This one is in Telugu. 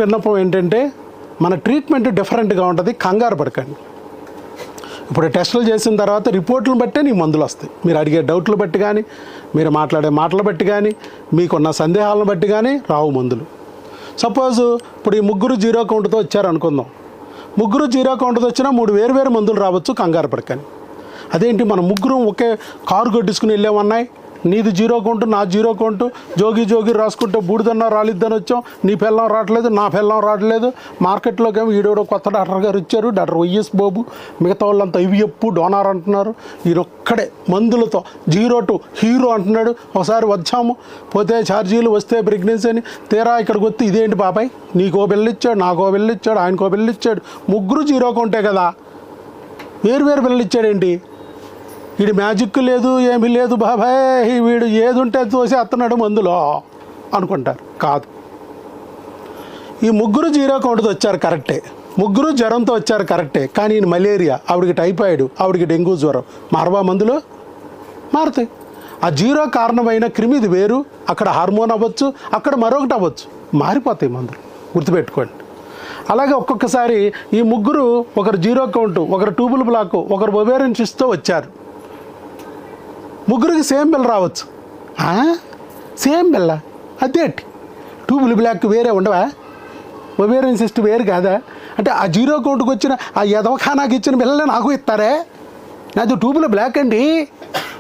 విన్నపం ఏంటంటే మన ట్రీట్మెంట్ డిఫరెంట్గా ఉంటుంది, కంగారు పడకండి. ఇప్పుడు టెస్టులు చేసిన తర్వాత రిపోర్ట్లను బట్టే నీకు మందులు వస్తాయి. మీరు అడిగే డౌట్లు బట్టి కానీ, మీరు మాట్లాడే మాటలు బట్టి కానీ, మీకున్న సందేహాలను బట్టి కానీ రావు మందులు. సపోజు ఇప్పుడు ఈ ముగ్గురు జీరో కౌంట్తో వచ్చారనుకుందాం. ముగ్గురు జీరో కౌంట్తో వచ్చినా 3 వేరు మందులు రావచ్చు, కంగారు పడకండి. అదేంటి మన ముగ్గురం ఒకే కారు కొట్టించుకుని వెళ్ళామన్నాయి, నీది జీరో కౌంటు నా జీరో కౌంటు, జోగి రాసుకుంటే బూడిదన్నా రాలిద్దని వచ్చాం, నీ పిల్లం రావట్లేదు నా పిల్లం రావట్లేదు. మార్కెట్లోకేమో ఈడోడో కొత్త డాక్టర్ గారు వచ్చారు, డాక్టర్ వైఎస్ బాబు, మిగతా వాళ్ళంతా ఇవిఎప్పు డోనార్ అంటున్నారు, ఈయనొక్కడే మందులతో 0 to హీరో అంటున్నాడు. ఒకసారి వచ్చాము, పోతే ఛార్జీలు, వస్తే ప్రెగ్నెన్సీ అని. తీరా ఇక్కడికి వస్తే ఇదేంటి బాబాయ్, నీకో బిల్లు ఇచ్చాడు, నాకో బిల్లు ఇచ్చాడు, ఆయనకో బిల్లు ఇచ్చాడు, ముగ్గురు జీరో కౌంటే కదా, వేరు బిల్లు ఇచ్చాడేంటి, వీడి మ్యాజిక్ లేదు ఏమీ లేదు బాబాయ్, వీడు ఏది ఉంటే తోసి అత్తన్నాడు మందులో అనుకుంటారు. కాదు, ఈ ముగ్గురు జీరో కౌంట్తో వచ్చారు కరెక్టే, ముగ్గురు జ్వరంతో వచ్చారు కరెక్టే, కానీ ఈయన మలేరియా, ఆవిడికి టైఫాయిడ్, ఆవిడికి డెంగ్యూ జ్వరం, మారవా మందులు మారుతాయి. ఆ జీరో కారణమైన క్రిమిది వేరు, అక్కడ హార్మోన్ అవ్వచ్చు, అక్కడ మరొకటి అవ్వచ్చు, మారిపోతాయి మందులు, గుర్తుపెట్టుకోండి. అలాగే ఒక్కొక్కసారి ఈ ముగ్గురు, ఒకరు జీరో కౌంటు, ఒకరు ట్యూబుల్ బ్లాక్, ఒకరు ఒవేరియన్ సిస్ట్తో వచ్చారు, ముగ్గురికి సేమ్ బిల్ రావచ్చు. సేమ్ బిల్ల అదేంటి, ట్యూబుల్ బ్లాక్ వేరే ఉండవా, ఒవేరియన్ సిస్ట్ వేరు కాదా అంటే, ఆ జీరో కౌంట్కి వచ్చిన ఆ ఎదవఖానాకి ఇచ్చిన బిల్లలే నాకు ఇస్తారే, నాది ట్యూబుల్ బ్లాక్ అండి.